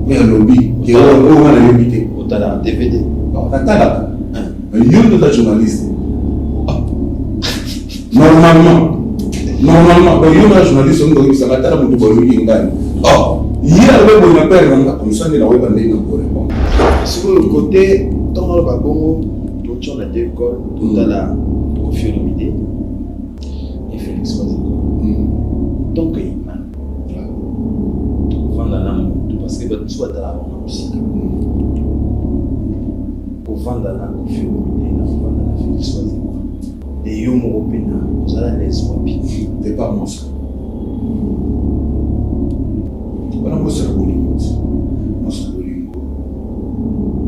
Mais le lobby, qui est au lobby. Au talent DVD. Natala. Il y a un journaliste. Normalement, il y a un journaliste qui s'est arrêté à mon tour. Il y a un père comme ça, il a répondre. Sur le côté, dans le babongo, tout on a deux écoles, tout à la Koffi Olomide et Félix Waziko. Donc, il m'a. Vendre la moto parce que tu soit dans la musique. Pour vendre la Koffi Olomide, vendre la Félix Waziko. Et yo mo opena, vous allez les wapi. C'est pas moi ça. Voilà moi c'est bolingo. Moi c'est bolingo.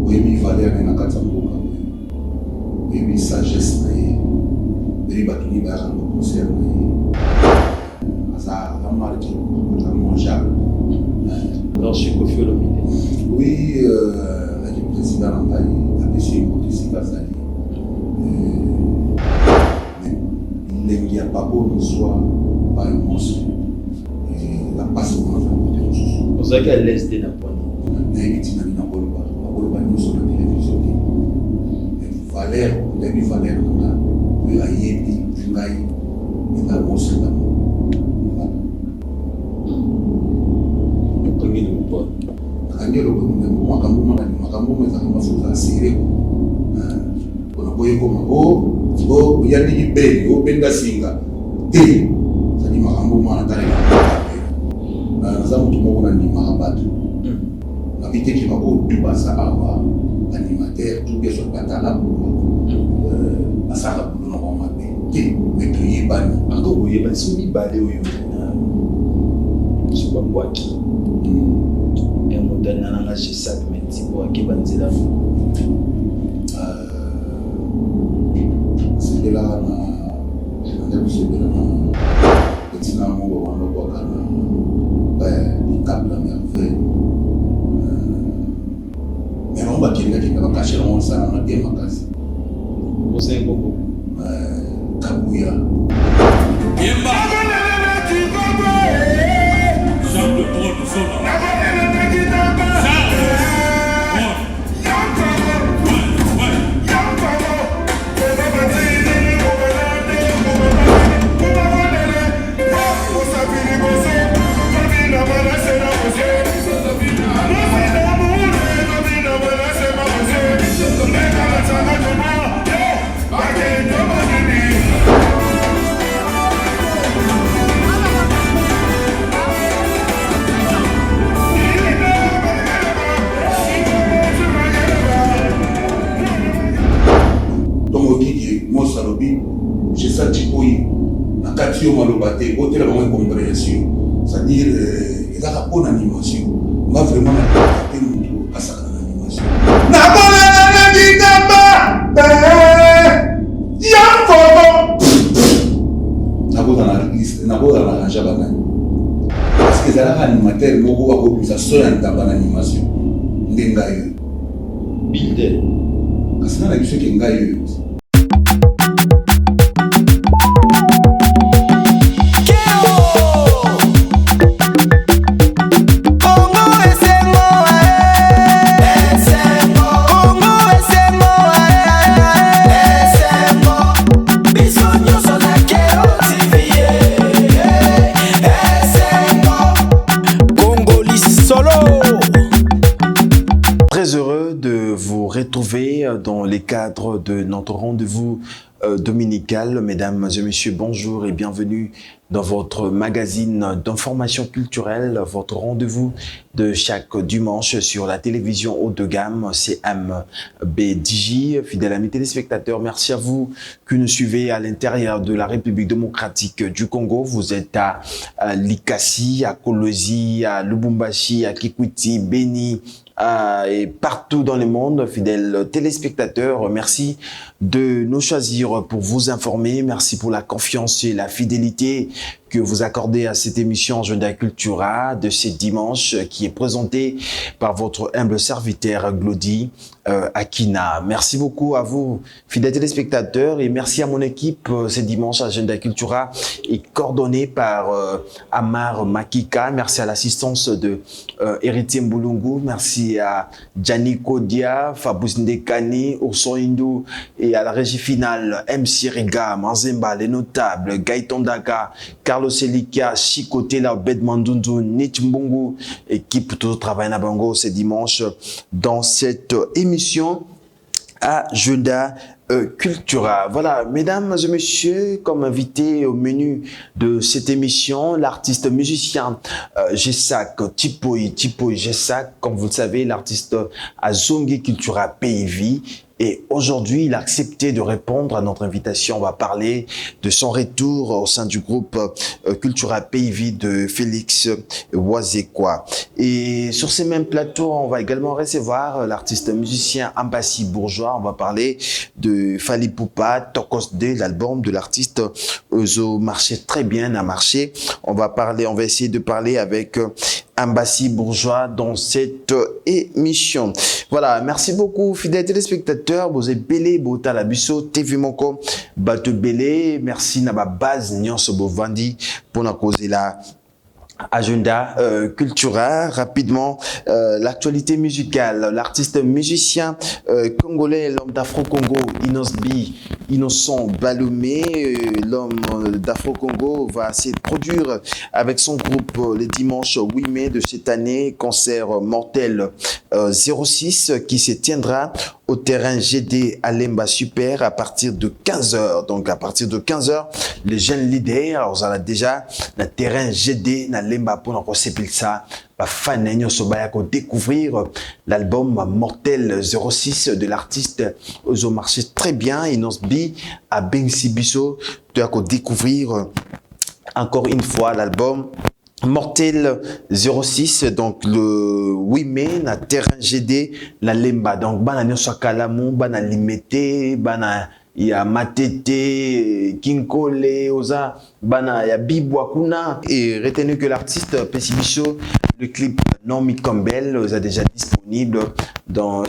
Oui, mi valeur na kata mboka. Oui, mi sagesse na ye. Beri batuni ba ran concert na ye. Asa la marque, la mangeable. Alors chez Koffi Olomide. Oui, le président Antali a décidé de se casser. Il n'y a pas beau nous soit par le monstre. La passe au monde. Vous avez qu'à l'est de la poignée. Il y a une petite amie dans le bas. Nous sommes la télévision. Valère, les valeurs, il y a une il y a un monstre d'amour. Le premier de mon pote. Quand il y a le premier, moi, quand je suis oh, il y a des belles, oh, ben singa. Té, ça dit marambo manatari. Nous avons tout le monde en Marabat. La vie qui va au tout basa awa, animateur, tout bien sur Patala. Asara pour nous en matin. Té, mais tu y es ban. Encore vous y êtes soumis balé au yo. Sur quoi qui? Et mon dernier an, j'ai ça que mes petits bois qui bandent là. C'est là, on a dit que c'est là, on a dit câble la merveille. Mais on va dire qu'il va cacher on ça, on a bien ma case. Vous savez beaucoup. Kabouya. J'ai senti que la capture malobate, côté la compréhension, c'est-à-dire il a une bonne animation. On va vraiment apporter à sa animation. Parce que c'est l'animateur qui a plus de son animation. Builder. Parce que c'est ce qui est retrouver dans les cadres de notre rendez-vous dominical. Mesdames et messieurs, bonjour et bienvenue dans votre magazine d'information culturelle, votre rendez-vous de chaque dimanche sur la télévision haut de gamme CMBDJ. Fidèles amis téléspectateurs, merci à vous qui nous suivez à l'intérieur de la République démocratique du Congo. Vous êtes à Likasi, à Kolosi, à Lubumbashi, à Kikwiti, Beni, et partout dans le monde. Fidèles téléspectateurs, merci de nous choisir pour vous informer. Merci pour la confiance et la fidélité que vous accordez à cette émission Agenda Cultura de ce dimanche qui est présentée par votre humble serviteur Glody Akina. Merci beaucoup à vous, fidèles téléspectateurs, et merci à mon équipe. Ce dimanche, Agenda Cultura est coordonné par Amar Makika. Merci à l'assistance de Héritier Mbulungu. Merci à Gianni Kodia, Fabrice Ndekani, Urson Indou, et à la régie finale, MC Riga, Manzemba, les notables, Gaëtan Daga, Carlos Elika, Chikotela, Bedmandundu, Nich Mbungu, équipe tout travail na bango ce dimanche dans cette émission Agenda Cultura. Voilà, mesdames et messieurs, comme invité au menu de cette émission, l'artiste musicien Gessak Tipoy Gessak, comme vous le savez, l'artiste Azongi Cultura PIV. Et aujourd'hui, il a accepté de répondre à notre invitation. On va parler de son retour au sein du groupe Cultura PIV de Félix Wazekwa. Et sur ces mêmes plateaux, on va également recevoir l'artiste musicien Ambassi Bourgeois. On va parler de Fali Poupa, Tokos 2, l'album de l'artiste Ozo marché très bien, a marché. On va essayer de parler avec Ambassi Bourgeois dans cette émission. Voilà, merci beaucoup, fidèles téléspectateurs. Vous êtes belé, bota la biso, TV Moko, bate belé. Merci na ba base, nyonso bovandi, pour na cause la Agenda Cultura. Rapidement, l'actualité musicale. L'artiste musicien congolais, l'homme d'Afro-Congo, Innocent Balomé, l'homme d'Afro-Congo va se produire avec son groupe le dimanche 8 mai de cette année, concert mortel 06 qui se tiendra au terrain GD à Lemba Super à partir de 15h. Donc à partir de 15h, les jeunes leaders, on a déjà le terrain GD na Lemba pour nous recevoir ça. Fan découvrir l'album Mortel 06 de l'artiste Ozo marché très bien. Et nos bi à Bensi Bisso, tu as découvrir encore une fois l'album Mortel 06, donc le 8 mai, na terrain GD, la Lemba. Donc, bana nyoso kalamu, bana limete, bana ya matete, kinkole, oza, bana ya bibwa kuna. Et retenez que l'artiste Pessibicho, le clip Nomi Campbell est déjà disponible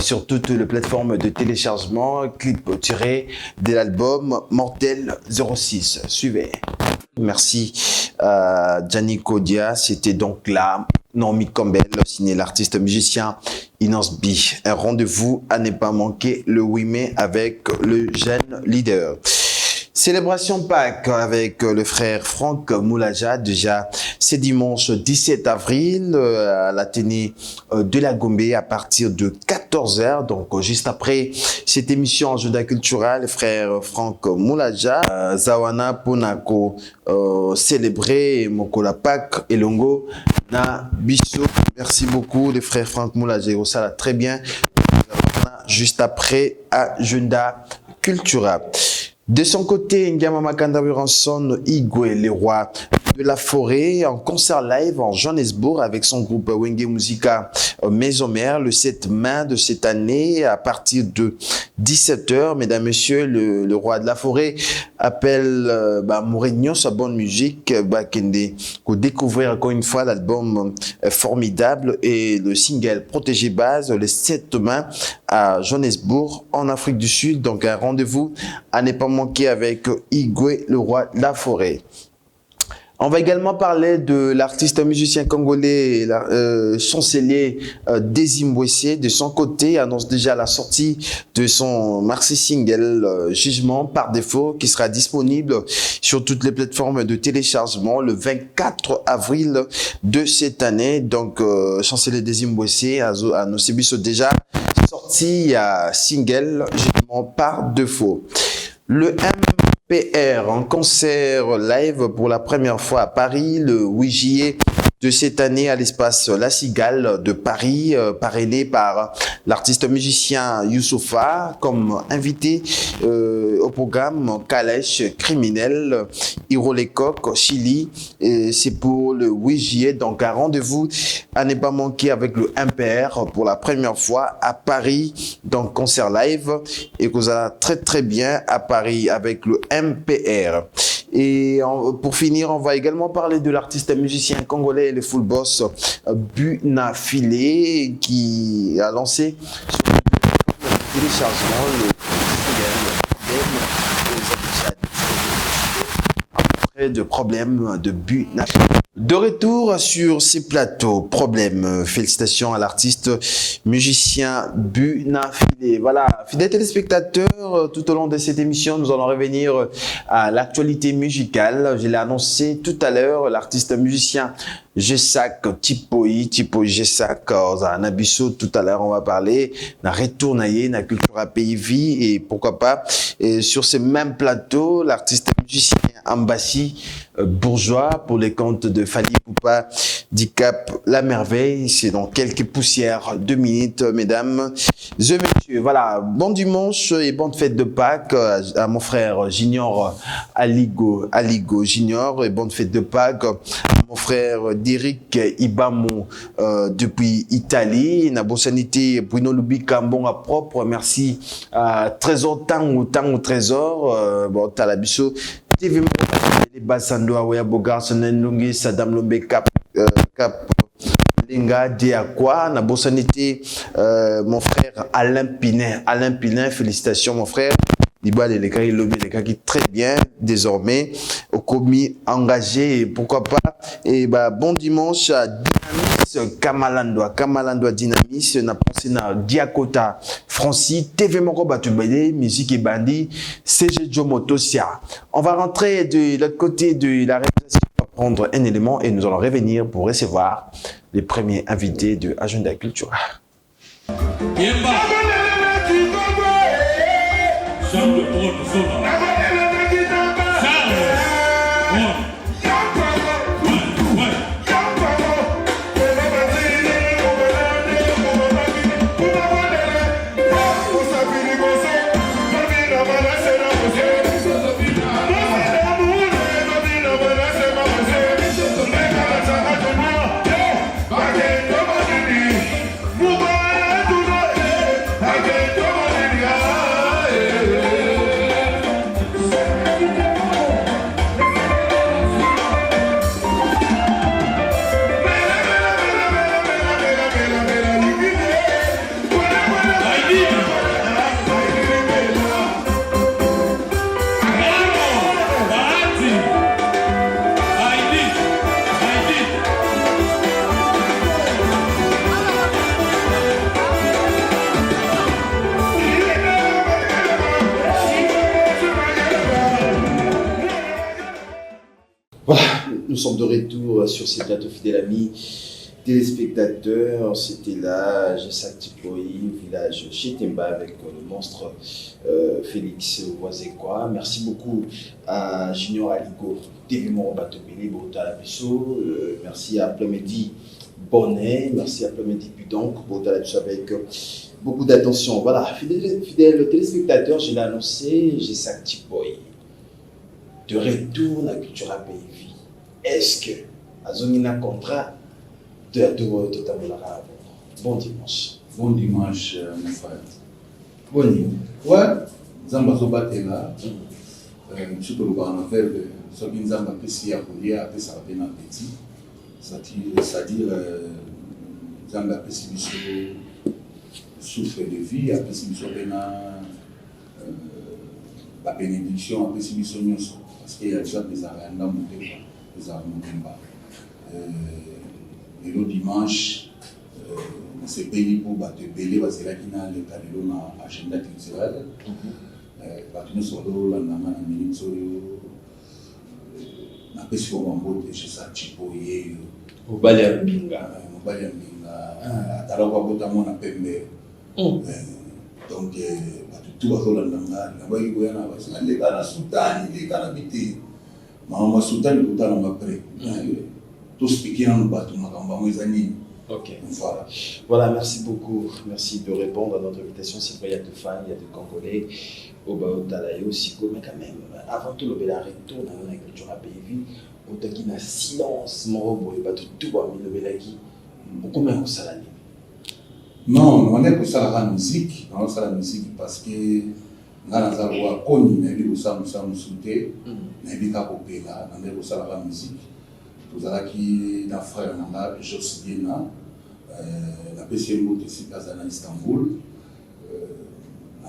sur toutes les plateformes de téléchargement. Clip tiré de l'album Mortel 06. Suivez. Merci à Gianni Kodia. C'était donc là Nomi Campbell, signé l'artiste musicien Inos B. Un rendez-vous à ne pas manquer le 8 mai avec le jeune leader. Célébration Pâques avec le frère Franck Moulaja, déjà c'est dimanche 17 avril à l'Athénée de la Gombe à partir de 14h. Donc juste après cette émission Agenda Cultura, le frère Franck Moulaja, Zawana Ponako célébrer Mokola Pâques et Longo na Bisso. Merci beaucoup le frère Franck Moulaja, ça va très bien. Juste après Agenda Cultura. De son côté, Ngama Makanda Wiranson Igwe, le roi de la forêt, en concert live en Johannesburg avec son groupe Wenge Musica Maison Mère le 7 mai de cette année à partir de 17h. Mesdames, Messieurs, le roi de la forêt appelle Mourinho sa bonne musique, Kende, pour découvrir encore une fois l'album formidable et le single Protégé Base le 7 mai à Johannesburg en Afrique du Sud. Donc un rendez-vous à ne pas manquer avec Igwe, le roi de la forêt. On va également parler de l'artiste musicien congolais, chancelier Desimbwese. De son côté, annonce déjà la sortie de son maxi single Jugement par défaut, qui sera disponible sur toutes les plateformes de téléchargement le 24 avril de cette année. Donc, chancelier Desimbwese a annoncé déjà sorti single Jugement par défaut. Le MPR en concert live pour la première fois à Paris le 8 juillet de cette année à l'espace La Cigale de Paris, parrainé par l'artiste musicien Youssoupha, comme invité au programme Calèche Criminel, Hiro Lecoq, Chili. C'est pour le 8 juillet, donc un rendez-vous à ne pas manquer avec le MPR pour la première fois à Paris, donc concert live, et que ça va très très bien à Paris avec le MPR. Et pour finir, on va également parler de l'artiste musicien congolais et le full boss Buna Filé qui a lancé sur le téléchargement le de problèmes de Buna. De retour sur ces plateaux, problème. Félicitations à l'artiste musicien Buna Filé. Voilà, fidèles téléspectateurs, tout au long de cette émission, nous allons revenir à l'actualité musicale. Je l'ai annoncé tout à l'heure, l'artiste musicien Gesak Tipoi Gesak Nabiso. Tout à l'heure, on va parler d'un retour naïe, la culture à pays vie et pourquoi pas. Et sur ce même plateau, l'artiste musicien Ambassi Bourgeois pour les comptes de Fali Poupa Dicap La Merveille. C'est dans quelques poussières, 2 minutes, mesdames et messieurs. Voilà, bon dimanche et bonne fête de Pâques à mon frère Junior Aligo Junior et bonne fête de Pâques à mon frère Derek Ibamo depuis Italie. Na sanité Bruno Lubika bon à propre. Merci à Trésor Tango Trésor. Bon, Talabiso. TV les Bassando Aouya Bogar Sonenlungi Sadam Lombe Cap Lenga Diakwa na sanité mon frère Alain Pinin, félicitations mon frère. Liba les gars il qui très bien désormais au commis engagé, pourquoi pas. Et bah bon dimanche à Dynamis Kamalandoa Dynamis na pensé na Diakota Francis TV Moko Batubele musique et bandi CG Jomotosia. On va rentrer de l'autre côté de la réalisation, on va prendre un élément et nous allons revenir pour recevoir les premiers invités de Agenda Culture. Voilà, nous sommes de retour sur ces plateaux fidèles amis, téléspectateurs. C'était là, Gesak Tipoi, village Chitemba avec le monstre Félix Oazekwa. Merci beaucoup à Junior Aligo, TV Morobatobele, Bota Labiso. Merci à Plomedi Bonnet, merci à Plomedi Pudonc, Bota Labiso avec beaucoup d'attention. Voilà, fidèles téléspectateurs, je l'ai annoncé, Gesak Tipoi. De retour dans la culture à pays vie. Est-ce que Azonina contrat de totalement la bon dimanche. Bon dimanche, mon frère. Bon dimanche. Ouais, Zamba Zobatela. Surtout le grand verbe, ce qui nous a apprécié à Kolia, après ça a été un appétit. C'est-à-dire, Zamba apprécie le souffle de vie, apprécie la bénédiction, apprécie le parce qu'il y a déjà des arènes à monter, des arènes à monter. Et le dimanche, c'est payé pour battre belé parce que là qui n'a le calendrier dans l'agenda culturel. Battre nous sur l'eau, la nama na minute sur l'eau. Na pesi au bambo de chez ça Chipoye. Au balai binga. Au balai binga. Alors quoi bota mon appel. Donc tout va dans l'anga. Na bayi goya na basi na le kana sultani le kana biti. Mama sultani kuta na mapre. tout ce qui est dans le bateau, mes amis. Ok. Voilà. Voilà, merci beaucoup. Merci de répondre à notre invitation. C'est vrai, il y a de fans, il y a de Congolais, au Baotalayo, Siko, mais quand même, avant tout, le retour dans la culture à pays, au Taki, na silence, mon robot, et pas tout, le Belaki, comment on s'en allait? Non, on est pour ça la musique, on a la musique parce que nous avons connu, nous avons sauté, nous avons coupé là, nous avons ça la musique. Nous avons qui na frère nanga Josdina, la PCMO de Sipazana Istanbul.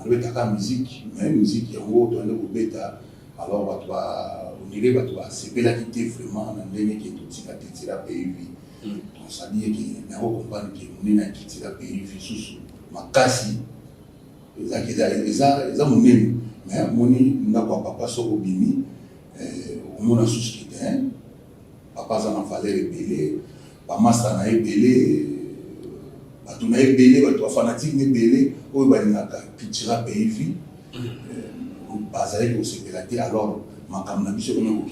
Nous avons la musique, mais musique en haut, on est au bêta. Alors on irait c'est pas la qualité vraiment, on a qui est tout à la pays. On s'est dit que nous avons compris que nous avons quitté la pays sous ma casse. Ils ont mon même, mais nous n'avons pas passé au bimi, on a souscrit. Papa en fallait rebeller, maman s'en a rebellé, on a rebellé, on a fanatique rebellé, on a culture pays, on s'est pélaté. Alors, ma camarade, je suis vraiment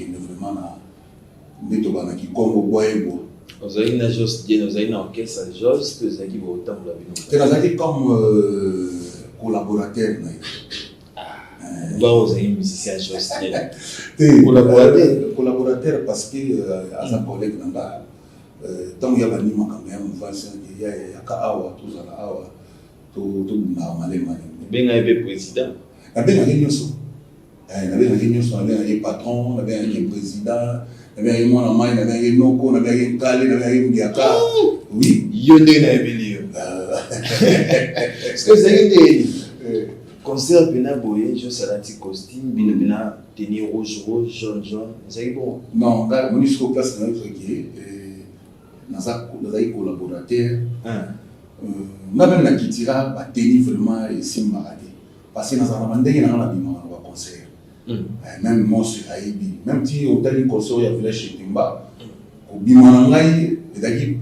na qui comme au bois. Vous avez une juste bien, vous avez une orchestre juste, vous avez autant de la vie. Comme collaborateur. Vous avez un musicien juste bien. Collaborateur parce que à un collègue là, tant qu'il y a un niveau quand même, on va se dire il y a qu'awa tout ça là, tout na malé. Ben un président. Ben un réunion. Avait un réunion sur un patron, on avait un président. Avait un mon amant, avait un noko, avait un calé, avait un diaka. Oui. Yonde na ebelio. Est-ce que c'est une concert bina boye, je salati costume, bina tenir rouge, jaune. C'est bon. Non, là, on est sur place dans notre qui dans un collaborateur. On a même la qui tira, bah tenir vraiment et simbarade. Parce que dans un mandé, il y a un concert. Même moi sur Haïbi, même si on a une concert il y a village chez Timba, au Bimanangaï, c'est-à-dire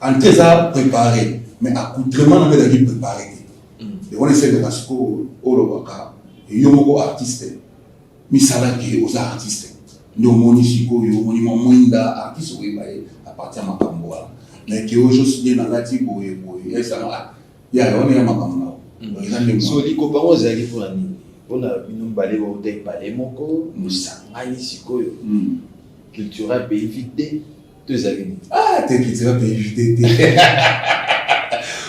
en très préparé, mais accoutrement on a préparé. Et on essaie de rasco au Robaka, et yomoko artiste, misala qui aux artistes, nos monisiko, yo moniment moinda artiste oui à partir de Makamboa, mais qui aujourd'hui dans la tibo et ça il y a on est à Makamboa. So les copains aux alliés pour la nuit. On a une balai au dé palais moko, nous sangani siko culturel pays vide deux années. Ah t'es culturel pays vide.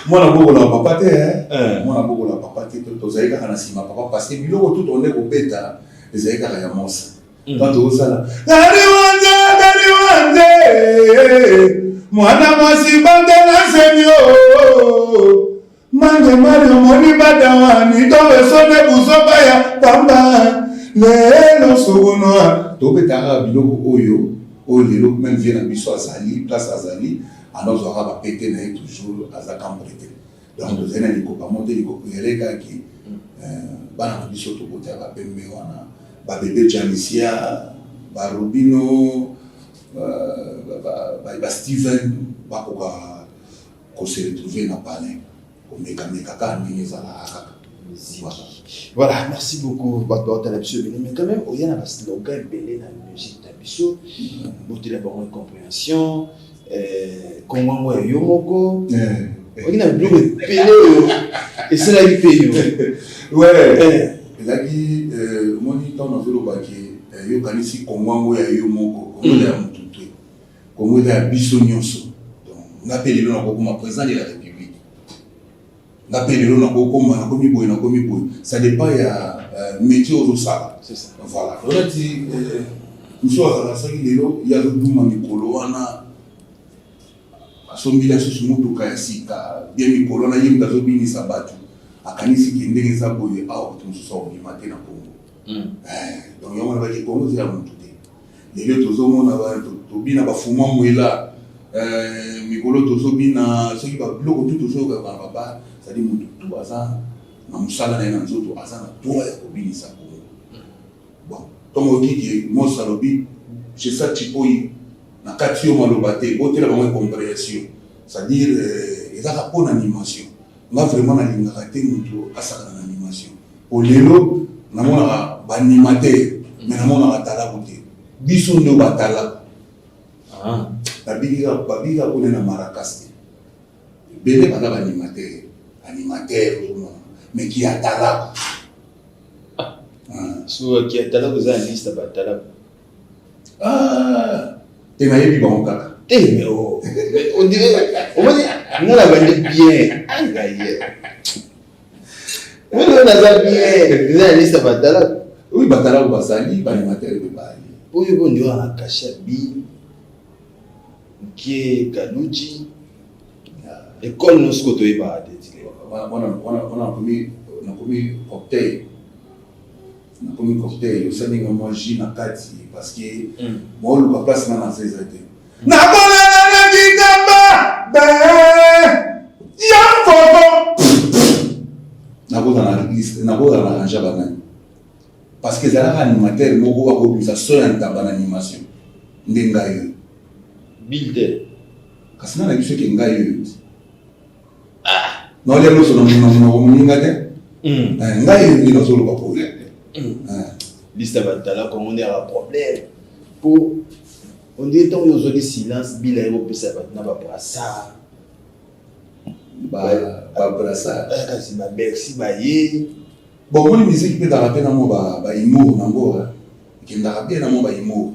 Moi na beaucoup la papa te moi na beaucoup la papa te to zaika kana sima papa parce que biloko tout on est au bêta les zaika ya mosa. Quand on ça Dari wande mwana masi bande na senyo. Mange Mario moni badawani tobe sone busoba ya pamba lelo sogono to betara biloko oyo lelo même vient na biso azali place azali alors on va péter na toujours azakambrete donc vous avez les copains monter les copains reka qui bana biso to boter ba pembe wana ba bébé Janisia ba Robino ba Steven ba ko se retrouver na palais. Voilà, merci beaucoup. Mais quand même, il y a un slogan belé dans la musique d'Abisso. Beauté la bonne compréhension. Comment moi, Yomoko. Il y a un bleu belé. Et c'est la vie payée. Ouais. Là, moi, je suis dans le bac. Il y a ici comment moi, Yomoko. Comment il y a un tout. Comment il y a Abisso Nyonso. Donc, on appelle le nom comme président de la République. Ça dépend de métier aux ça. C'est ça. Voilà. On a dit, nous sommes à la salle, il y a le Douma Mikolo, on a son village sur Moto Kayasika, bien Mikolo, on a eu des obéis Sabatu, à Kanisi qui est né à Boye, à nous sommes du matin à Congo. Donc, il y a des Congo, c'est à mon tout. Les autres hommes, on a Tobina Bafuma Mouela, Mikolo Tozobina, ceux qui va bloquer tout ce que va c'est-à-dire que tout ça, dans le salon, dans les autres, ça, tout est obéi ça. Bon, comme on dit, moi, ça l'obéit, c'est ça, tu peux y na katio malobate, beauté la bonne compréhension. C'est-à-dire, il y a une animation. On a vraiment une animation à sa animation. Au lélo, on a un animateur, mais on a un talent. Bisous de batala. babika kuna na Maracas bele bana animateur mais qui a talent so qui a talent vous a liste ba talent te na yebi ba kaka mais on dirait on va dire on a bien aïe on a bien vous a liste ba talent oui ba talent ba sali ba animateur be ba oyo bon ndio ana kasha bi qui Kaluji école nous ko to iba de on a commis cocktail au sein de moi na kati parce que moi le place na ces été na bola na kitamba be ya photo na bola na ranger banani parce que zala animateur moko ba ko bisa so ya ntamba na animation ndenga yo builder kasi na biso ke ngai yo non les gens sont ngai yo no solo ba problème liste batala comme on est à problème pour on dit tant aux autres silence bila et pour ça na ba brassa ba brassa kasi ba bercy ba ye bon moi musique peut rappeler na mo ba humour na ngora qui nda rappeler na mo ba humour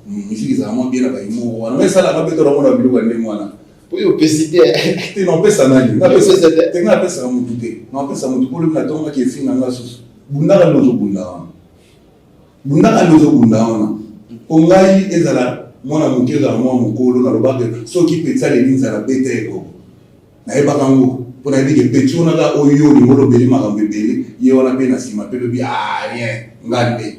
musique za mo bien ba humour wana mais ça la ba beto na mo na bilu ba mwana pour yo pesiter te non pesa nani na pesa te na pesa mo tuté non pesa mo tukolo na tonga ki finga nga susu bundaka lozo bunda wana ongai ezala mwana mukeza mwa mukolo na lobake soki petsa le linza la beteko na ebaka ngo pona dike petio na ga oyo ni molo beli makambe beli ye wana pe na sima pe lobi rien ngande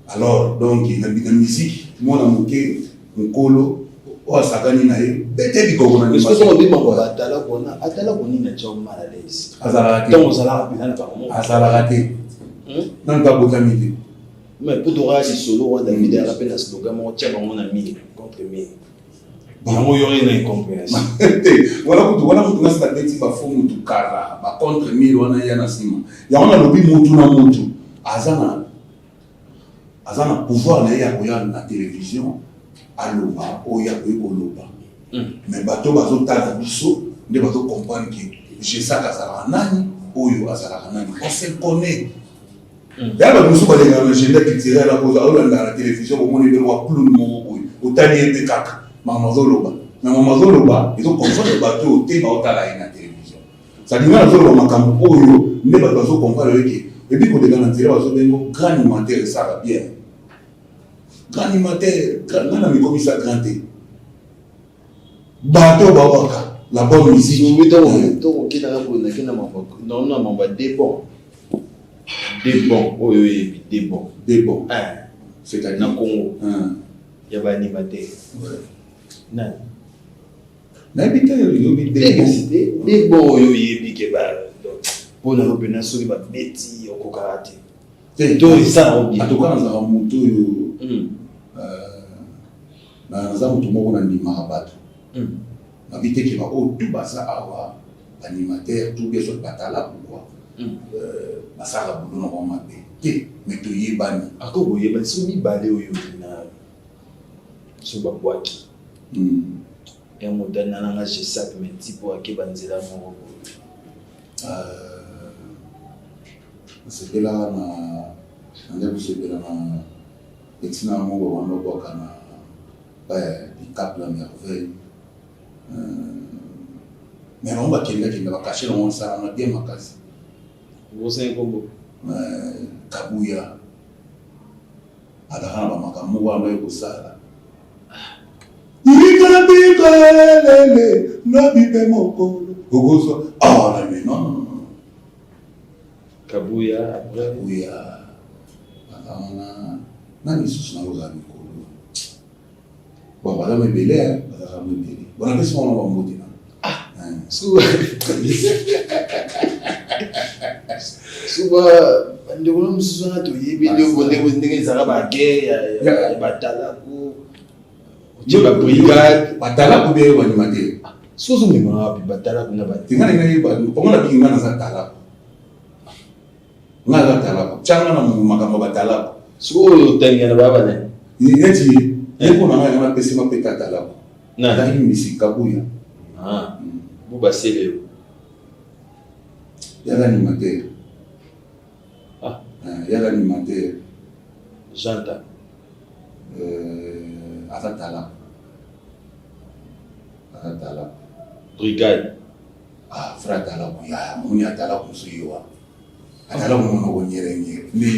alors donc na musique mwana muke mukolo o sakani na ye beteli ko na parce que on dit mako atala ko ni na chao malalaise azala donc azala pe na pas mo azala raté non pas botamité mais pour toi c'est solo on David a rappelé la slogan mon tient mon ami contre mi bon yo rien incompréhension voilà mutu ngasa beti ba fomu tu kara ba contre mi wana ya na sima ya wana lobi mutu na mutu azana pouvoir na ya koya na télévision aloba oya ko loba mais bato bazo tata biso nde bazo comprendre que je saka za nani oyo azala nani on se connaît yaba biso ba lenga na genda culturel la cause au la télévision au monde de wa clown mo otani ebe kaka mamazo loba na mamazo loba ils ont comprendre bato te ba otala na télévision ça dit na zo makambo oyo nde bazo comprendre que et puis ko de na télé bazo bengo grand animateur ça va bien grand animateur na mi comme ça grand bato ba waka la bonne musique oui donc qui na ko na kina mambo non mambo des bons oui des bons c'est-à-dire na Congo ya ba animateur na bita yo bi des bons yo yebi ke ba pour na robena soki ba beti o kokarate to ça obi atoka na mutu yo na za mutu moko na ndima bato na bite ke ba o tu basa awa animateur tout bien sur batala pourquoi basaka bulo na kwa mabe te meto yebani akoko yebani so mi bale oyo na so ba bwaki et mon dana na je sac mais tipo akeba nzela mo c'est là na ndio c'est là na etina mo ba wana boka na di cap la merveille mais on va kenda ba cacher on ça na bien makasi vous êtes combo kabuya adahana ba makambo wana yo sala lele no bibe moko ogoso na mais non kabuya adahana nani susu na roza mikolo bon wala mebele adahana mebele bona pesi mona ba moti na suba ndio kuna msusu na to yibi ndio ndenge zaka ba ke ya batala ku jiba brigade batala ku be wani mate susu ni ma batala ku na ba tingana ngai ba ngona binga na za tala ngala tala changa na makambo batala suko yo tengena baba ne yeti Et pour nous, on a passé ma pétate à la. Non. Là, il me dit Kabouya. Ah. Vous passez les. Il y a l'animateur. Ah. Il y a l'animateur. J'entends. Aratala. Brigade. Ah, frère Tala, on y a Tala pour ce yoa. Atala, on y a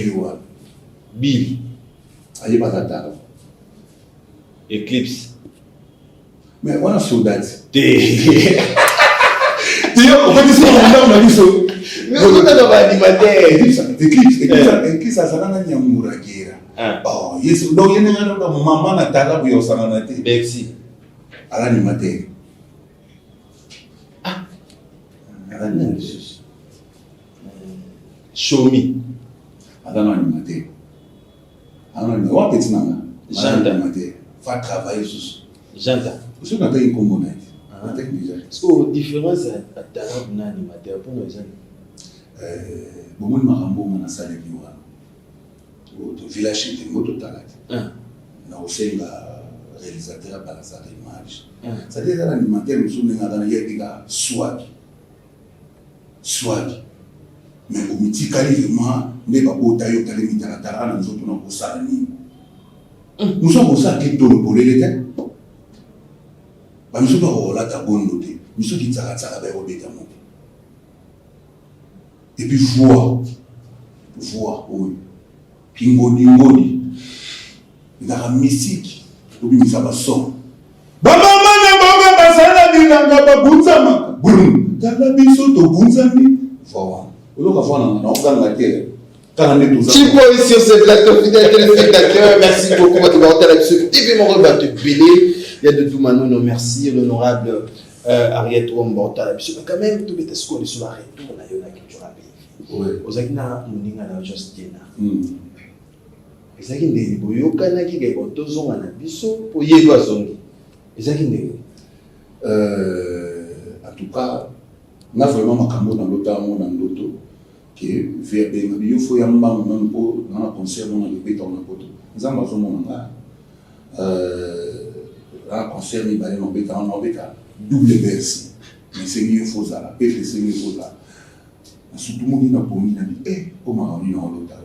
yoa. Bill. Aïe, pas Tala. Eclipse. Mais on a soldat. T'es. On va dire ça, on a dit ça. Mais on a un animateur. Eclipse, ça s'en a dit à Mouraguera. Oh, yes, donc il y a un maman à Tala pour y ossanate. Merci. À l'animateur. Show me. Attends, animateur. On va petit nana. Animateur. Va travailler sur. J'entends. Vous avez une communauté. So, différence à Talab na animateur pour nous jeunes. Beaucoup de marambo on a ça les biwa. Au village de moto talat. Na aussi la réalisateur par la salle d'image. C'est-à-dire l'animateur nous sommes dans la yébiga swag. Mais au mitikali vraiment ne pas bota yo kale mitala tala na nzoto na kosala ni. Nous sommes pour ça que tout le polé l'été. Ba miso ba rola ta bondo te. Miso ki tsaka tsaka ba robeta mo. Et puis voix oui. Ngoni. Na musique. Obi misa ba son. Ba mama na bonga basala binanga ba bunzama. Brum. Tala biso to bunzami. Voilà. Chico ici sur ce plateau, fidèle téléspectateur, merci beaucoup pour votre à l'émission TV Mon Rebat de Bélé. Il y a de tout Manon, merci l'honorable Ariette Wambota. Mais quand même, tout est ce qu'on est sur la retour, on a eu la culture à pays. Aux Agna, on a Justina. Les Agnes de Boyoka, qui est bon, 2 ans à la bisso, pour y aller zongi. Les Agnes en tout cas, on a vraiment makambo dans l'autre que vers il faut y avoir un dans un concert on a le béton dans poto nous avons besoin un concert ni balé dans béton double versi mais c'est mieux faut ça la pète c'est mieux faut ça surtout mon ina pour mina dit comment on est dans l'autre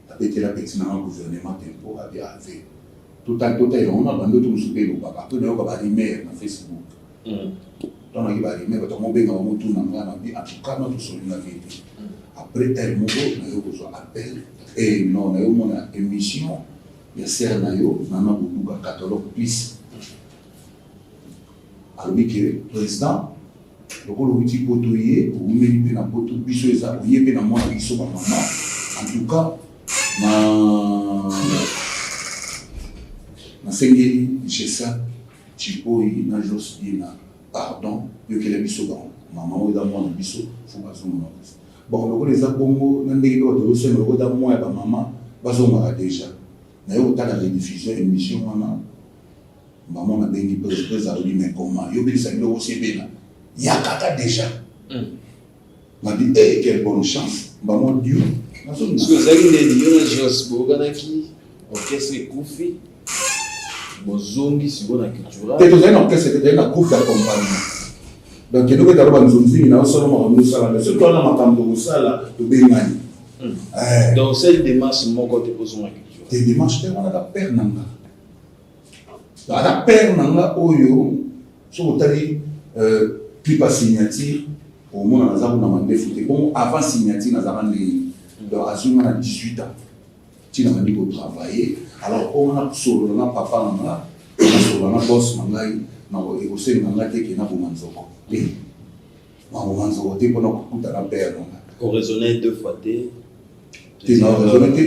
la pète la petite dans le gouvernement tempo a bien fait tout on a bandé tout souper le papa que nous va rimer dans Facebook dans la rimer quand on benga on tout na en tout cas notre solution la vérité. Après tel moment, on a besoin d'appel. Et non, on a une émission. Il y a certains on a beaucoup de catalogue plus. Alors, le président, le petit potoyer, ou même un poteau, bisoisa, ou yé, maman, en tout cas, na sengeli, j'ai ça, tu peux y na jos, pardon, yo que les biso, maman, ou dans mon biso, faut pas son nom. Bon, les abongo, n'andégué pas de l'océan, le regard moi et ma maman, bazoma déjà. D'ailleurs, autant la rediffusion, émission, maman a béni peu à lui, mais comment? Yo, ça me aussi bien. Yakaka déjà. M'a dit, quelle bonne chance. Maman, Dieu. Parce que vous avez dit, il y a des choses, vous avez dit, orchestre Koufi, Bozongi, si vous avez culture. Peut-être un orchestre, c'était un groupe d'accompagnement. Donc, il y a des gens qui ont surtout on a makambo sala to bengani. Donc, cette démarche, mon côté besoin de culture. Des démarches, on a la père nanga. La père nanga, oyo, so tali plus pas signature, au moins on a demandé fouté. Bon, avant signature, on a demandé. Donc, à ce moment, on a 18 ans. Tu n'as pas dit pour travailler. Alors, on a sur le papa nanga, on a sur le boss nanga, non, et aussi nanga qui n'a pas manzoko. On raisonnait 2 fois T.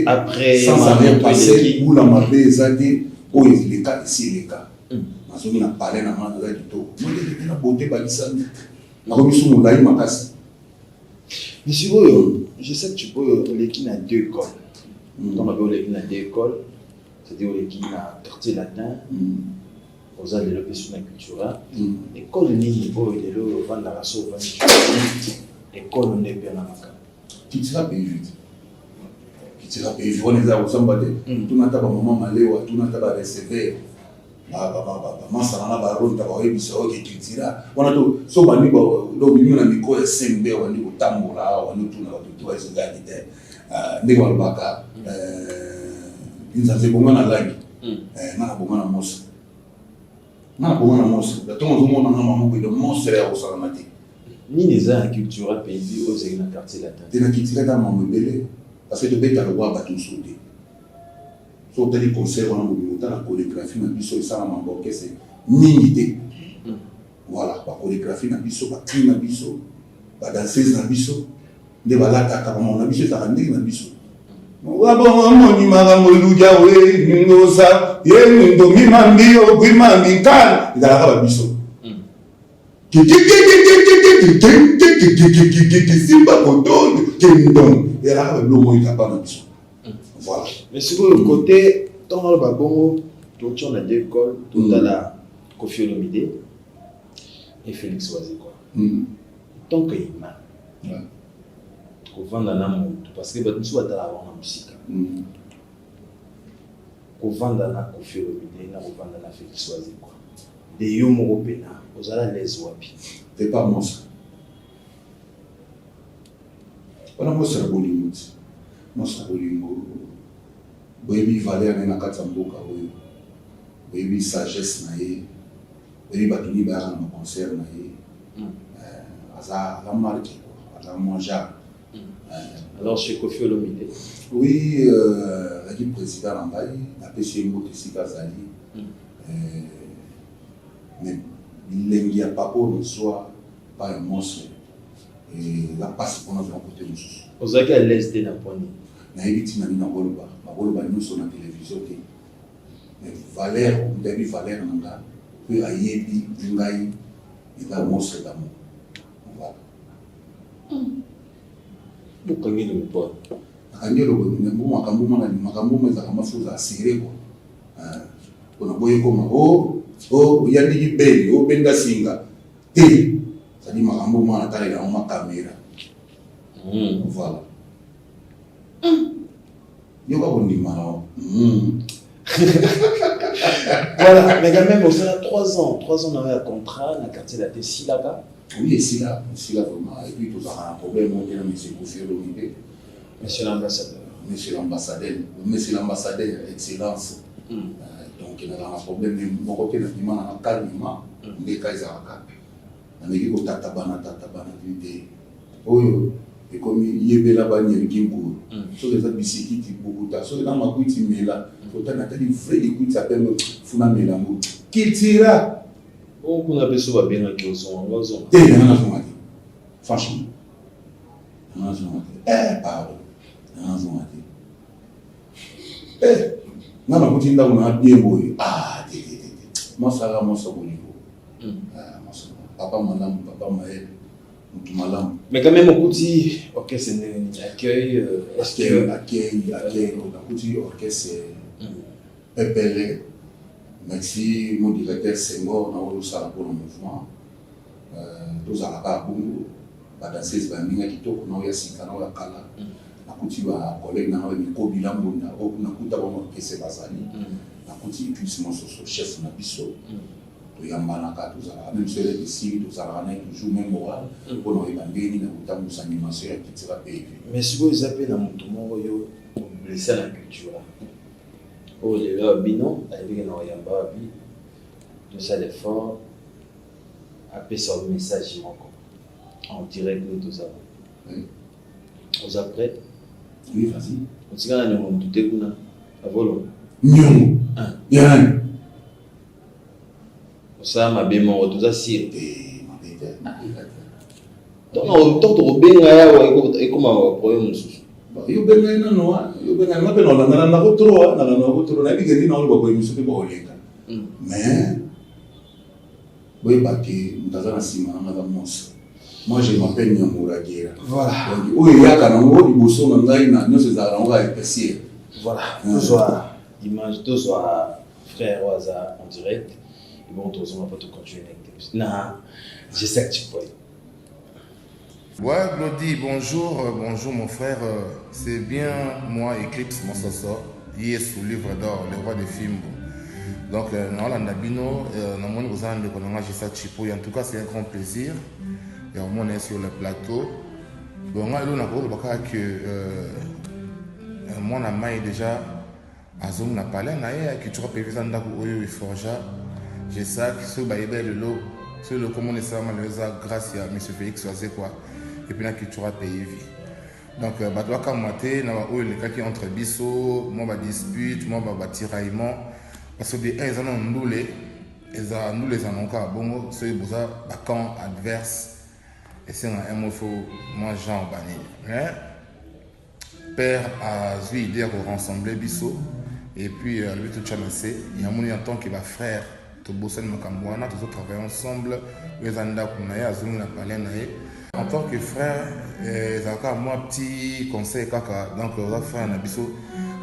Après, sans arrière passé, où la mabé zadi, où il est cas, ici les cas. On a parlé dans la du tout. Moi, j'ai la beauté balisane. La remise sur mon laï makas. Monsieur, je sais que tu peux l'équipe à 2 écoles. On a l'équipe à 2 écoles. C'est-à-dire l'équipe à quartier latin. Aux aides de l'opération culturelle. L'école de Nibo et de l'eau, van la race, l'école de Nebia Namaka. Qui tira pays vite. Qui tira pays on est là au samba de tout n'a pas maman maléwa tout n'a pas recevoir masala na baronta ba yebisa o ke tira wana to so bani ba do bimi na miko ya sembe wani utambola wani tuna watu to eso gadi te ndi wa baka inza bonga na langi na bonga na mosa na bonga na mosa da to mo na mama ko de monstre ya osalamati ni les arts culturels pays aux na quartier latin tena kitira ta mamu bele parce que to beta le wa batu soudi so tali concert wana mo la chorégraphie na biso esala mambo orchestre mingi te voilà ba chorégraphie na biso ba cri na biso ba danseuse na biso nde balataka bamona na biso ezalaka ndenge na biso wabomoni makambo luja we ningosa ye ndomima mbio kwima mikana ezalaka ba biso simba kotondo kendon ezalaka babiloko ekapa na biso voilà mais sur le côté dans le babongo tout on a deux écoles tout à la Koffi Olomide et Félix Oise quoi tant que il m'a ko vanda na moto parce que bato so atala wana musika ko vanda na Koffi Olomide na ko vanda na Félix Oise quoi de yo moko pena ozala les wapi c'est pas moi ça on a mosala bolingo mosala bolingo boyebi valeur na kati ya mboka oyo boyebi sagesse na ye boyebi bato ni bayaka na concert na ye aza marqué aza mangeable. Alors chez Koffi Olomide oui azali président na ngai napesi ye mbote esika azali mais bilengi ya papa oyo ozwa pa ya monstre eza mpasi mpona zwa kote mosusu ozalaki à l'aise te na poni nayebi ntina nini nakoloba nyonso na télévision te mais valeur ndayebi valeur na nga mpe ayebi ngai eza monstre d'amour voilà bokangi no mpo nakangi eloko makambo mo ezalaka mafuza asire kwa mpona boye koma oyandiki beli obenga singa te zali makambo mwana talela yango makamera voilà yoka kondima na voilà mais quand même on a 3 ans on avait un contrat dans le quartier de la Tessie là-bas oui ici là vraiment et puis tout ça un problème on est là monsieur Koffi Olomide monsieur l'ambassadeur excellence donc il y a un problème mon côté de dimana calmement des cas ezalaka nameki kotatabana vide oyo ekomi yebela banyeliki nkulu soki eza bisikiti bukuta soki eza makwiti mela otana tali vrai likuiti apembe funa mela ngo kitira kuna beso babengaki ozonga te nanga nazonga te franchement nanga nazonga te pardon nanga nazonga te nga nakuti ndako na bien boye te mosala bolingo papa malamu papa maele mutu malamu mais quand même okuti orchestre accueil accueil nakuti orchestre pepele merci mon directeur Senghor na olusala mpona mouvement tozalaka bongo badanseuse baminga kitoko na oya sika na oya kala nakuti bacollègue na oyo mikobila mbunda nakuta bango orchestre bazali nakuti puissement mosusu chef na biso toyambanaka tozalaka même sur les esili tozalaka naye toujours même moral mpona oyeba ndeni na kotambusa animation ya kitira pv mais sikoyo eza mpe na moto moko oyo oblesse na culture oyo lelo abino ayebiki na oyamba wapi tosala effort apesa message moko en direct nous tozala oza prêt oui vas-y otikana nyongo motu te kuna avolo nyongo yani osala mabe moko toza sire mabe donc tokobenga yawa ekoma problème mosusu yobengai nano yobengai nga mpe naolanda na kotro nayebi kendi na oloba boye miso mpe baolenga mais boyeba ke moto aza na nsima nanga aza mosa moi je m'appelle Nyamuragera voilà donc oyo eyaka nango liboso na ngai na nyonso ezalaka nango aepesier voilà tozwa image tozwa frère oyo aza en direct bon tozonga mpo tocontinue na je sais que tu peux Ouais, Glody, bonjour, bonjour mon frère. C'est bien moi, Eclipse Monsoso, hier sous livre d'or, le roi des films. Donc, on a Nabino, on a besoin de connaître ça Chipo. En tout cas, c'est un grand plaisir. Et on est sur le plateau. Donc, on a que moi, on a déjà à Zoom, on a parlé, on a que tu as prévu ça dans le Forja. J'ai ça qui se bat le lot. C'est le comment ça grâce à M. Félix Oazé quoi. Et puis là que tu as payé vie. Donc bah toi quand maté na où les cas qui entre biso, moi ba dispute, moi ba tiraillement parce que des ils en nous les nous les en encore bon c'est pour ça ba camp adverse et c'est un mot faut moi Jean Bani. Hein? Père a eu l'idée de rassembler biso et puis lui tout chamassé, il y a mon en tant que ma frère to bosser Makambouana, tous travailler ensemble, les anda kunaya azulu na parler naé. En tant que frère, zaka moi petit conseil kaka donc on va faire un abisso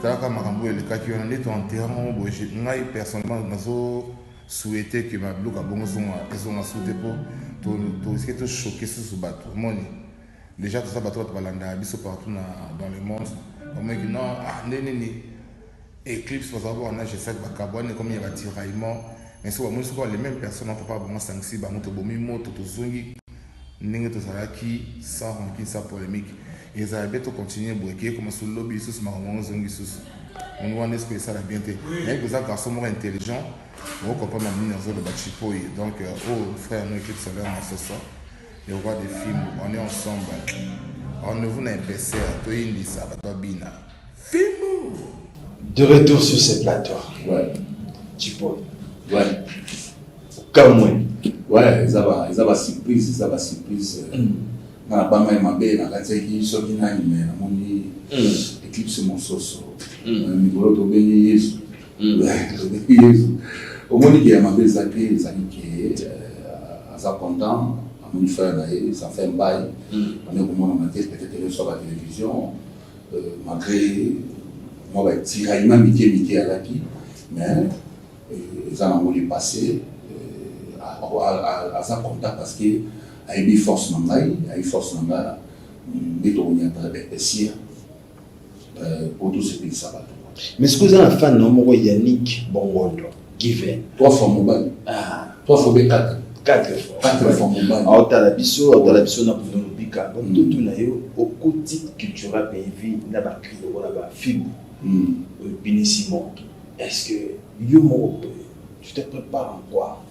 zaka makambo le cas qui on est en terrain boje ngai personnellement nazo souhaiter que ma bloc a bon ils ont souhaité pour to ce que to choquer ce bateau moni déjà tout ça bateau to balanda abisso partout dans le monde on me dit non ah neni Eclipse pour savoir on a G7 bakabone comme il y a tiraillement mais souvent moi les mêmes personnes on peut pas bon sanksi ba moto bomi moto to zungi ningue to saraki sans rancune sans polémique et ça va être continuer bloquer comme sur lobby sous marron zungi sous on voit est-ce que ça la bien mais que ça garçon intelligent on comprend ma mine dans le bachipo donc oh frère nous Eclipse ça là ce soir et on voit des films on est ensemble on ne vous n'a baissé à toi indi ça va bina film De retour sur ce plateau. Ouais. Chipo. Ouais. Comme ouais, ça va surprise. Na bama ya mabe na katseki soki na ime na moni Eclipse Monsoso. Mikolo to beni Yesu. Yesu. Omoni ki ya mabe zaki ke asa content, amoni frère na ye, ça fait un bail. On est comment on a peut-être sur la télévision malgré moi bah tiraillement miki à la qui mais ça m'a voulu passer à ça contact parce que a eu force nangai des tournées à travers Pessia pour tout ce pays ça va. Mais ce que vous avez un fan non Yannick Bongondo Given 3 fois mobile 3 fois 4 fois mobile alors t'as la biso na pour nous bika comme tout na yo au côté culturel pays na ba crier wala ba film Pinissimo. Est-ce que tu te prépares en quoi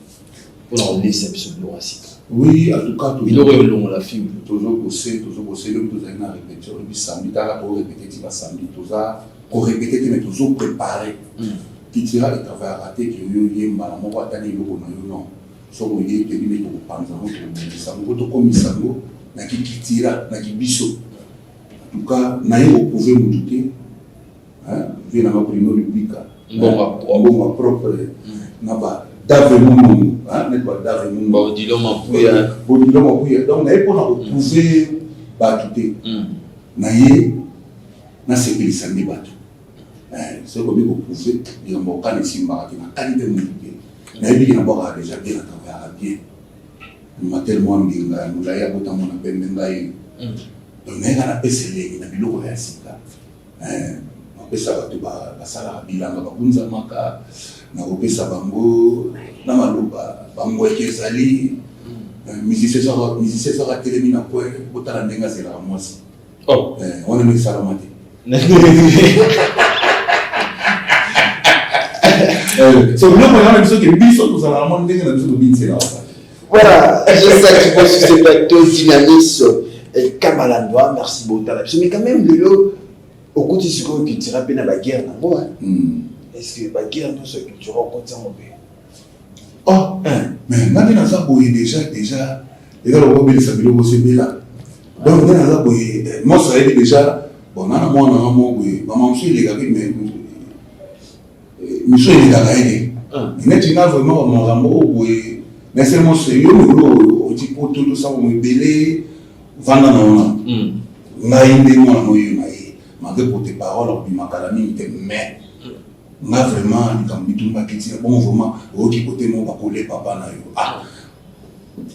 pour en laisser ce Blorasic? Oui, en tout cas, il aurait long la film. Toujours bosser, le tout a une répétition, le samedi, t'as la pour répéter, tu vas samedi, tout ça, pour répéter, mais toujours préparé. Qui tira le travail raté, qui y a un balamon, qui a non. Sauf que il y a des gens qui ont ça, qui tira, qui biso. En tout cas, vous pouvez me douter. Vu na primo lubika bon propre na ba dave mumu ne ba dave mumu ba diloma puya donc na epona retrouver ba tuté na ye na sepelisa ndi bato c'est comme vous pouvez dire mon kan simba na qualité mumu na yebi na ba déjà bien à travers bien matellement ndinga mulaya botamona pembe ngai donc na pesele na biloko ya sika pesa bato basala bilanga bakunzamaka na kopesa bango na maloba bango ekezali musicien sera telemi na point botala ndenge azelaka mwasi wana nde esalama te so biloko yana biso ke biso tozalaka mwa ndenge na biso tobinisela voilà c'est ça qui pose sur ce plateau dynamisme Kamalandoa merci beaucoup mais quand même au côté ce qu'on qui tira peine à la guerre est-ce que la guerre nous ce culture rencontre en paix oh mais maintenant ça boye déjà le robot ça bilo c'est là donc maintenant ça boye moi ça est déjà bon na moi boye maman aussi les gars mais monsieur il a gagné mais tu n'as vraiment mon rambo boye mais c'est mon sérieux au type tout ça on me belé vendre non ngaïndé moi moyo malgré pour tes paroles, on m'a calmé, mais on a vraiment dit bon vraiment, au qui côté mon collé papa na yo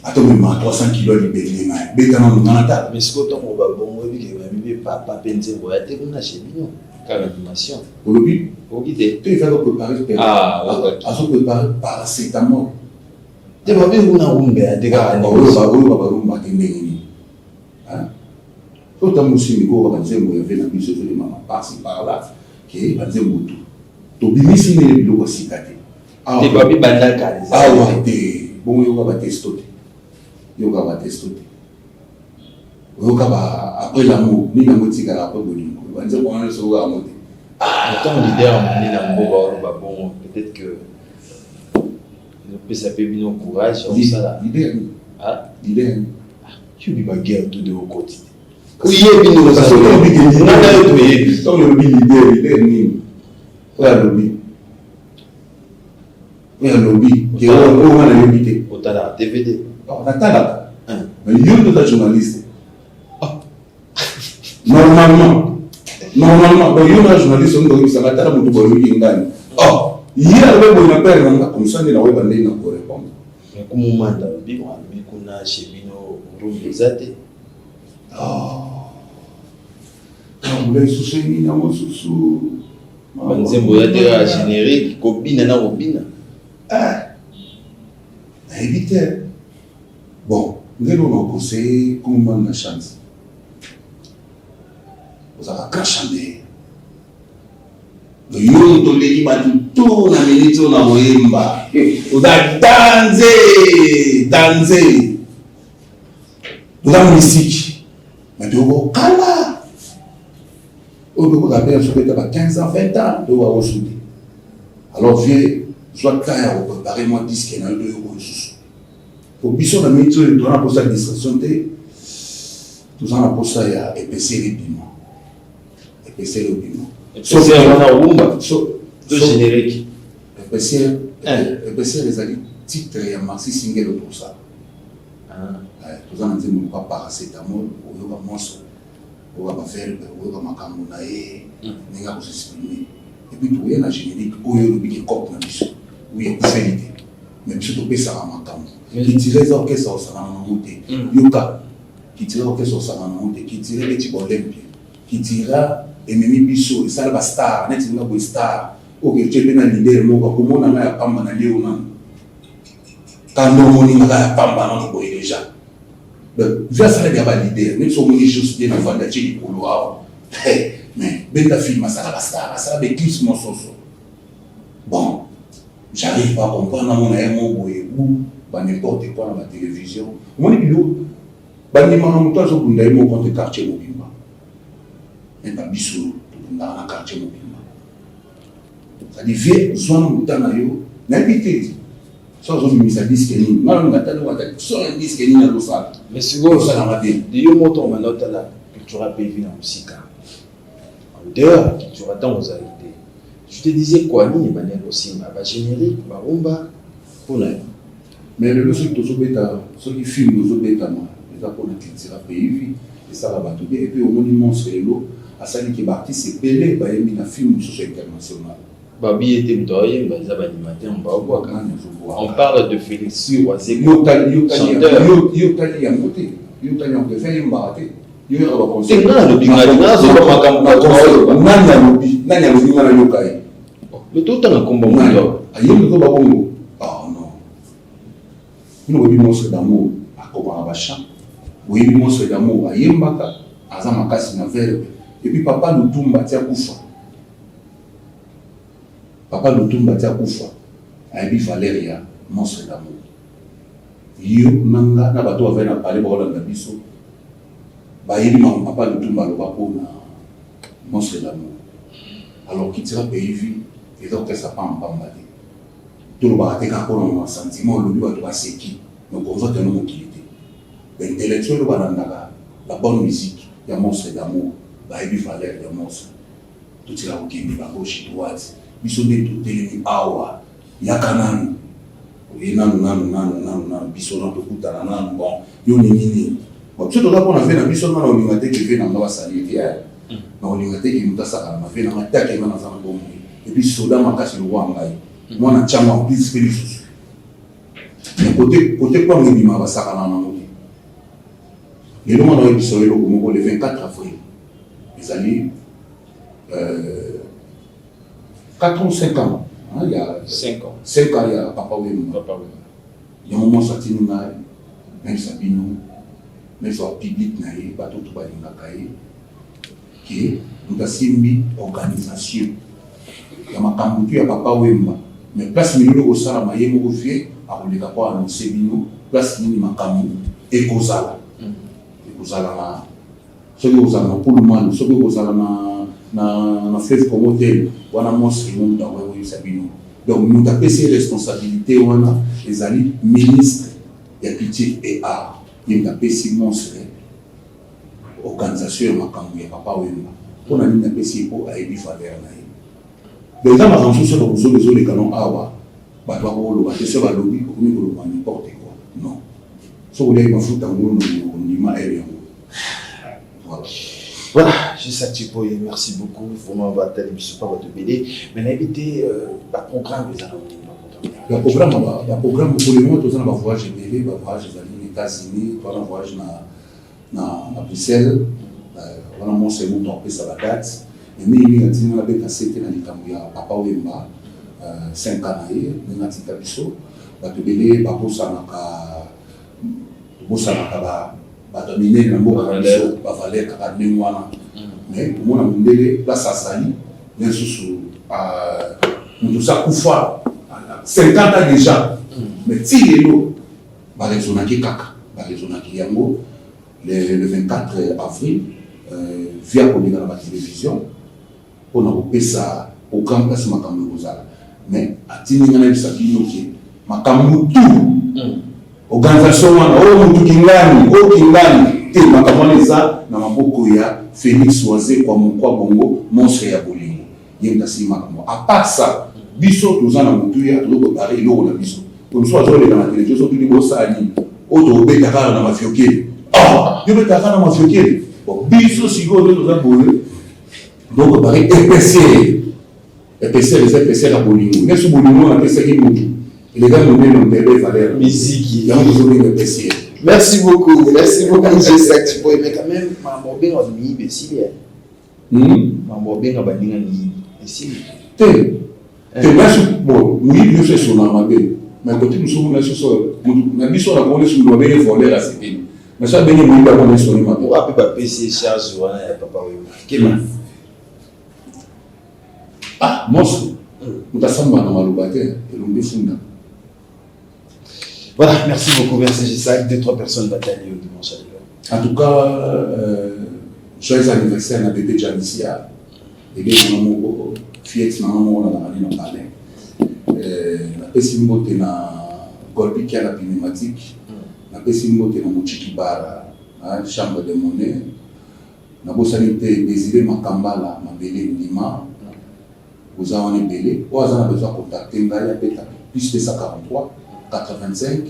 Attends, mais 300 kilos libérés, mais dans le mandat. Mais ce que tu as dit, papa Penze, on a chez nous, car l'animation. Au lobby, tu il va préparer paracétamol. Tu vas bien on a un bé, tu vas autant aussi niveau va dire moi avait la mise sur les maman par-ci par-là qui va dire tout to bimisi ne bilo ko sikate te babi banda kale ah ouais bon yo va testoter yo ba après l'amour ni na motika la après bolingo va dire on se voit monter tant leader mani na mboka ba bon peut-être que le peut ça peut bien courage comme ça là leader tu lui ba guerre tout de haut côté. Oui, il y a une façon journaliste. Normalement, donc il y a un journaliste qui s'en a tellement de bonheur. Oh, il y a le bon appel comme ça, il a répondre. Mais comment on m'a dit, on a chez Bino, Roumezate. Mulai susu ini nama susu. Banzembo ya terre générique, copine na copine. Éviter. Bon, nous allons conseiller comment on a chance. Vous avez qu'à chanter. Le yon to leli tout na minute na wemba. Vous avez danser. Vous avez musique. Mais tu vas kala. Au bout de la période, je vais 15 ans, 20 ans, de voir aujourd'hui. Alors, viens, soit clair, préparez-moi 10 qui est dans le 2 euros. Pour bisson, la méthode, nous avons pour ça distraction, nous avons pour ça épaissir les piments. Épaissir le piment. Sauf que on a Wumba, de générique. Épaissir les alliés, titre et maxi single pour ça. Nous avons dit, nous pas paracétamol, ou nous avons morceau. On va faire on va makambo na ye ninga ko s'exprimer et puis tout na générique oyo le biki cop na biso oui qualité mais biso to pesa makambo qui tire ça que ça ça na monter yoka qui tire que ça na monter qui tire les petits olympiens qui tira et même biso et ça va star net ninga bo star OK tu es na leader mo ko mona na ya pamba na leo na quand on moninga ya pamba na ko déjà. Via ça les gars l'idée même si on dit juste bien avant d'acheter du couloir mais ben ta film ça va star ça va éclipse mon soso bon j'arrive pas à comprendre mon amour boye ou ba n'importe quoi dans la télévision mon bilo ba ni mama muto zo kunda mo compte quartier mobimba et ba biso na quartier mobimba ça dit vie zone mutana yo na habité. Sans aucun service qui est ni mal sans un disque qui est ni dans le salle. Mais si vous avez dit que vous avez noté la culture pays en musique, en dehors de culture dans vos idées, je te disais quoi ni manière aussi ma générique, ma rumba, pour nous. Mais le truc de ceux qui filment nos bêta, les apôtres de culture pays, et ça va tout et puis au monument sur l'eau, à ça qui est parti, c'est Pelé, bah il y a un film sur international. Babi était mitoyen, on parle de Félix Oazé. Le tout temps un combat. Ah non. Nous avons monstre d'amour à Kobarabachan. Oui, monstre d'amour à Yembaka, à Zamakasi na verbe. Et puis papa nous tombe à Tiakoufa. Papa Lutumba Tiakoufa, Aibi Valéria, monstre d'amour. Yo, Nanga, na bateau avait na parlé pour la biso. Baïli, papa Lutumba, le papo, monstre d'amour. Alors, qui tira pays vie, et donc, ça pas en bambade. Tout le monde a un sentiment, le lui a c'est qui. Donc, on voit un homme qui était. L'intellectuel, la bonne musique, il y a monstre d'amour. Baïli Valéria, il y a monstre. Tout il a au Guinée, la gauche et droite. Biso de tout telemi awa yakananu nanu biso na tokutana nanu bon yo nini bon biso toza mpona ve na biso nga na olinga te ke ve na nga basali ete na olinga te ke moto asaka na ve na nga take nga naza na bomoi epuis soda makasi lokwa ngai mwana ntiango amplis mpe lisusu Mais côté quoi, on dit ma basara na nango. Et nous, on a eu le 24 avril. Les années 4 ou 5 ans. Hein, il y a 5 ans. 5 ans, il y a Papa Wemba. Il y a un moment où il y a même Sabino, même sur le public, il y a tout qui nous avons une organisation. Il y a ma cambutu, il y a Papa Wemba. Mais place milio au salama, il y a un reflet, à le capot à Sebino, place milio ma cambu, et Kozala. Kozala, ceux qui ont un Pullman, ceux qui ont un fleuve comme hôtel, ou un monstre qui monte dans le Sabino. Donc, nous avons ces responsabilités, les alliés ministres de la culture et art. Nous avons ces monstres, organisation de Makambu, Papa Wemba. On a mis un PC pour Aïbi Fader. Donc, dans ma rançon, sur le réseau des canons Awa, Batouaro, Batouaro, Batouaro, n'importe quoi. Non. Si vous voulez, il faut voilà, j'ai ça que tu peux, merci beaucoup. Vraiment, on va t'aider, je ne sais pas, on va te BD. Mais l'invité, le programme, le programme, pour le moment, tu as un voyage BD, un voyage aux États-Unis, tu as un voyage à Bruxelles, on a mon second temps, ça va date. Et mais il y a un cassé dans les Cambouya, Papa Wemba, 5 ans, il y a un petit cabisso, tu as un BD, badominer na mboka biso bavaleur kaka ndenge wana mais komona mondele place asali lisusu moto sakufa 50 ans déjà mais ti lelo barezonaki kaka barezonaki yango le 24 avril via kolinga na batélévision mpona kopesa programme place makambo ekozala mais atininga na yebisa bino ke makambo tu organisation wana oyo mutu kingani te makambo eza na maboko ya Félix Oise kwa mokwa bongo monstre ya bolingo ye ndasi makambo à part ça biso toza na mutu ya tolo préparer eloko na biso comme soit zo le na télévision so tuli bosani oto obeta kala na mafiokeli yo beta kala na mafiokeli biso siko toza boye donc préparer épaisseur les épaisseurs ya bolingo mais so bolingo na pesa ki mutu les gars nous donnent des valeurs musique. Merci beaucoup. Merci beaucoup. J'ai ça que tu peux aimer quand même. Maman bien a mis imbécile. Maman bien a banni imbécile. Bon, oui, je fais son nom. Mais quand nous sommes là, nous avons la police nous doit voler la CP. Mais ça bien nous doit connaître son nom. On va pas PC charge ou papa oui. Ah, monstre. Nous avons un malobate et l'on défend. Voilà, merci beaucoup, merci Gissac. 2-3 personnes bataillées au dimanche à l'école. En tout cas, joyeux anniversaire à bébé Janicia. Et bien, nous fiet maman on a dans palais. La pessimbo te na golpi qui a la pneumatique. La pessimbo te na mochiki bara, chambre de monnaie. Na bosanité désiré makambala mabele ndima. Vous avez un belé. Vous avez besoin de contacter Ngaya Beta plus 243 85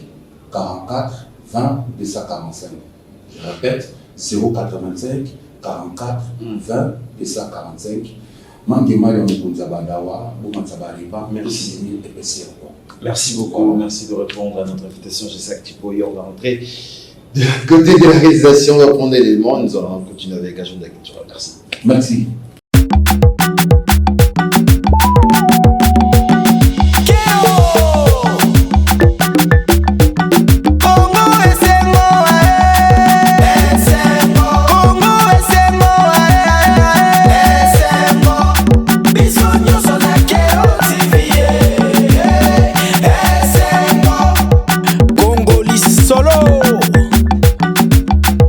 44 20 245. Je répète, 085 44 20 245. Merci beaucoup, merci de répondre à notre invitation. J'ai ça que tu peux y on va rentrer. De côté de la réalisation, on va prendre l'élément. Nous allons continuer avec Agenda Culturel. Merci. Merci.